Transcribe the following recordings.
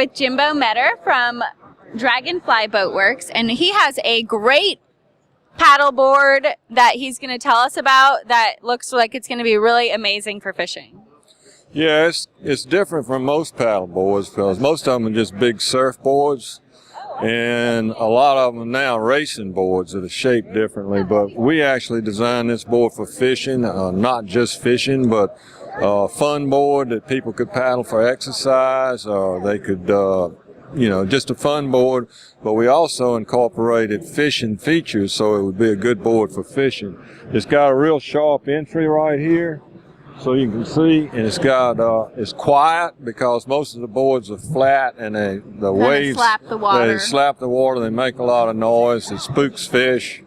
with Jimbo Meador from Dragonfly Boat Works, and he has a great paddleboard that he's going to tell us about that looks like it's going to be really amazing for fishing. Yeah, it's different from most paddleboards because most of them are just big surfboards, and a lot of them now racing boards that are shaped differently. But we actually designed this board for fishing, not just fishing, but fun board that people could paddle for exercise, or they could, just a fun board. But we also incorporated fishing features, so it would be a good board for fishing. It's got a real sharp entry right here, so you can see, and it's got it's quiet because most of the boards are flat, and the waves slap the water. They slap the water. They make a lot of noise. It spooks fish.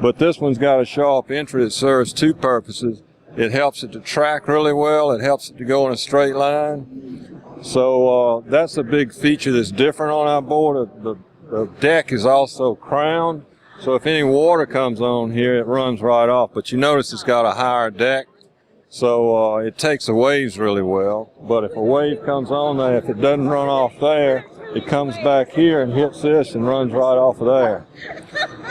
But this one's got a sharp entry that serves two purposes. It helps it to track really well. It helps it to go in a straight line. So that's a big feature that's different on our board. The deck is also crowned, so if any water comes on here, it runs right off. But you notice it's got a higher deck, so it takes the waves really well. But if a wave comes on there, if it doesn't run off there, it comes back here and hits this and runs right off of there.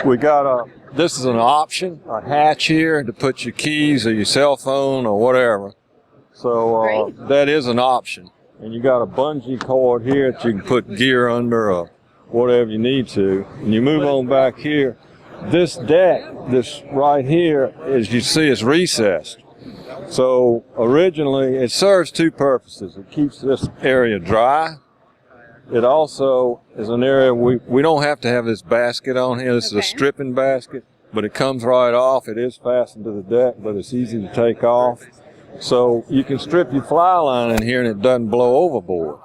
We got this is an option, a hatch here to put your keys or your cell phone or whatever. So that is an option. And you got a bungee cord here that you can put gear under or whatever you need to. And you move on back here. This deck, this right here, as you see, is recessed. So originally, it serves two purposes. It keeps this area dry. It also is an area we don't have to have this basket on here. This is a stripping basket, but it comes right off. It is fastened to the deck, but it's easy to take off. So you can strip your fly line in here and it doesn't blow overboard.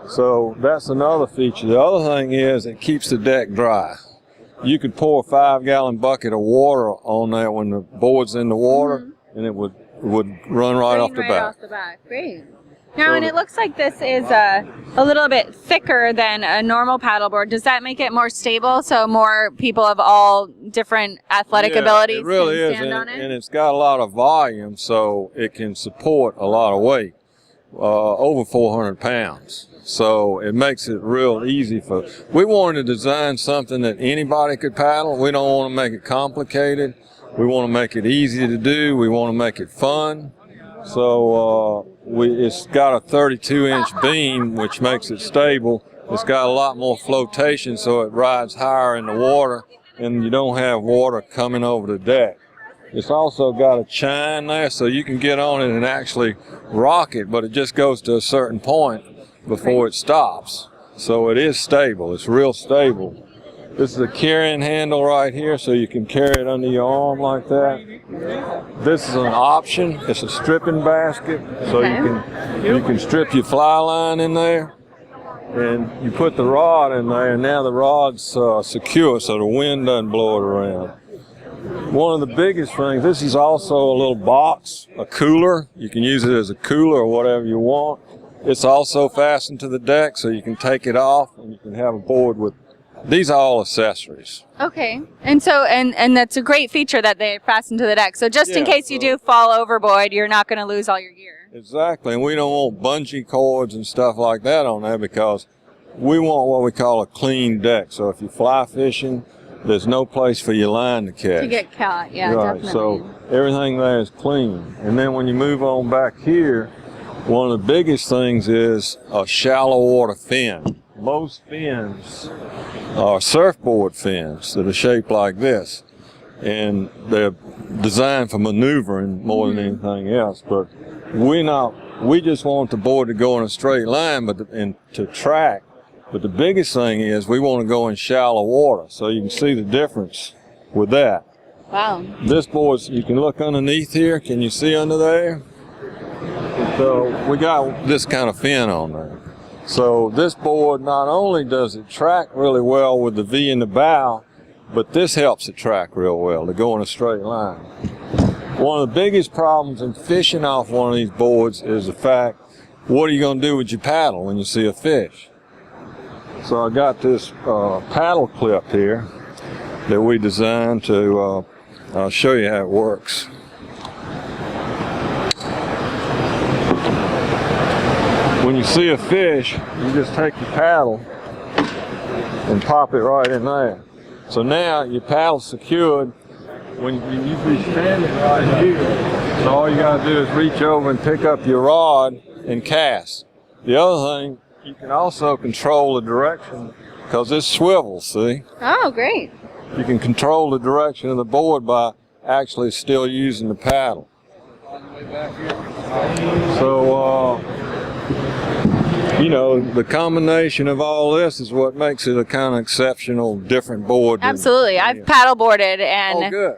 So that's another feature. The other thing is it keeps the deck dry. You could pour a 5-gallon bucket of water on there when the board's in the water, and it would run right off the back. Great. Now, and it looks like this is a little bit thicker than a normal paddleboard. Does that make it more stable, so more people of all different athletic abilities it really can is, stand on it? And it's got a lot of volume, so it can support a lot of weight, over 400 pounds. So it makes it real easy for. We wanted to design something that anybody could paddle. We don't want to make it complicated. We want to make it easy to do. We want to make it fun. So it's got a 32-inch beam, which makes it stable. It's got a lot more flotation, so it rides higher in the water, and you don't have water coming over the deck. It's also got a chine there, so you can get on it and actually rock it, but it just goes to a certain point before it stops. So it is stable. It's real stable. This is a carrying handle right here, so you can carry it under your arm like that. This is an option. It's a stripping basket, so you can strip your fly line in there, and you put the rod in there, and now the rod's secure, so the wind doesn't blow it around. One of the biggest things, this is also a little box, a cooler. You can use it as a cooler or whatever you want. It's also fastened to the deck, so you can take it off, and you can have a board with. These are all accessories. Okay, and so and that's a great feature that they fasten to the deck. So just in case you do fall overboard, you're not going to lose all your gear. Exactly, and we don't want bungee cords and stuff like that on there because we want what we call a clean deck. So if you fly fishing, there's no place for your line to catch. To get caught, yeah, right, definitely. So everything there is clean. And then when you move on back here, one of the biggest things is a shallow water fin. Most fins are surfboard fins that are shaped like this, and they're designed for maneuvering more than anything else. But we just want the board to go in a straight line, and to track. But the biggest thing is we want to go in shallow water, so you can see the difference with that. Wow. This board, you can look underneath here. Can you see under there? So we got this kind of fin on there. So this board, not only does it track really well with the V in the bow, but this helps it track real well to go in a straight line. One of the biggest problems in fishing off one of these boards is the fact, what are you going to do with your paddle when you see a fish? So I got this paddle clip here that we designed to, I'll show you how it works. when you see a fish, you just take your paddle and pop it right in there. So now your paddle's secured. When you be standing right here, so all you gotta do is reach over and pick up your rod and cast. The other thing, you can also control the direction because this swivels, see? Oh, great. You can control the direction of the board by actually still using the paddle. So, you know, the combination of all this is what makes it a kind of exceptional, different board. Absolutely. I've paddleboarded, and oh, good.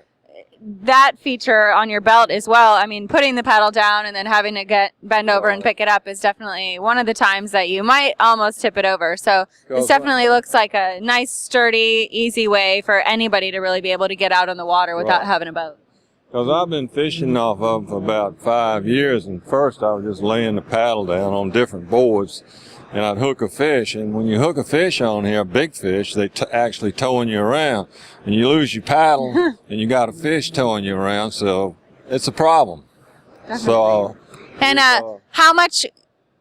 That feature on your belt as well. I mean, putting the paddle down and then having to bend over and pick it up is definitely one of the times that you might almost tip it over. So this definitely looks like a nice, sturdy, easy way for anybody to really be able to get out on the water without having a boat. Because I've been fishing off of for about 5 years, and first I was just laying the paddle down on different boards, and I'd hook a fish. And when you hook a fish on here, a big fish, they actually towing you around, and you lose your paddle, and you got a fish towing you around, so it's a problem. Definitely. So, and how much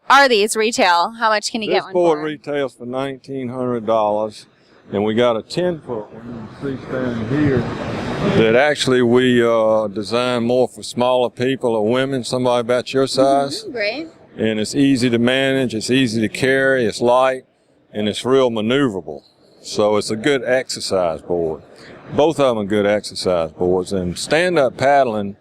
are these retail? How much can you get one for? This board retails for $1,900, and we got a 10-foot one you can see standing here that actually we design more for smaller people or women, somebody about your size. Great. And it's easy to manage, it's easy to carry, it's light, and it's real maneuverable. So it's a good exercise board. Both of them are good exercise boards, and stand-up paddling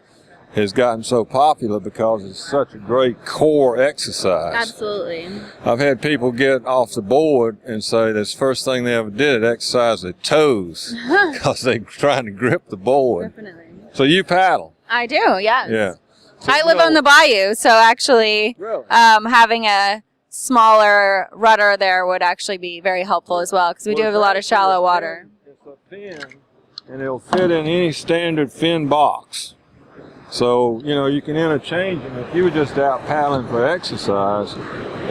has gotten so popular because it's such a great core exercise. Absolutely. I've had people get off the board and say this first thing they ever did, exercise their toes because they're trying to grip the board. Definitely. So you paddle? I do, yes. Yeah. So, I live on the bayou, so actually really? Having a smaller rudder there would actually be very helpful as well, because we do have a lot of shallow water. It's a fin, and it'll fit in any standard fin box. So, you know, you can interchange them. If you were just out paddling for exercise,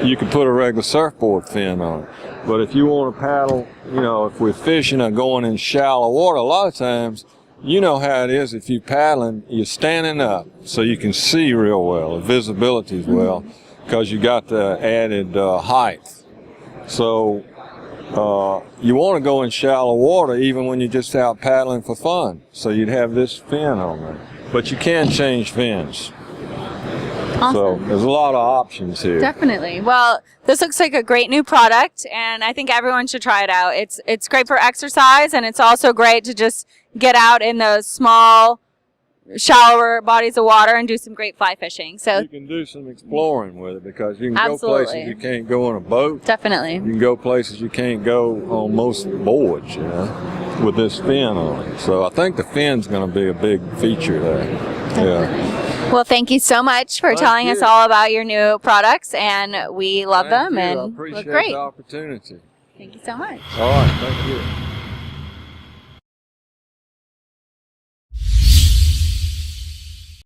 you could put a regular surfboard fin on it. But if you want to paddle, you know, if we're fishing or going in shallow water, a lot of times, you know how it is, if you're paddling, you're standing up so you can see real well, the visibility as well, because you got the added height. So you want to go in shallow water even when you're just out paddling for fun. So you'd have this fin on there. But you can change fins. Awesome. So there's a lot of options here. Definitely. Well, this looks like a great new product, and I think everyone should try it out. It's great for exercise, and it's also great to just get out in those small, shallower bodies of water and do some great fly fishing. So you can do some exploring with it because you can Absolutely. go places you can't go on a boat. Definitely. You can go places you can't go on most boards, you know, with this fin on it. So I think the fin's going to be a big feature there. Definitely. Yeah. Well, thank you so much for telling us all about your new products, and we love them and I look appreciate great. the opportunity. Thank you so much. All right, thank you.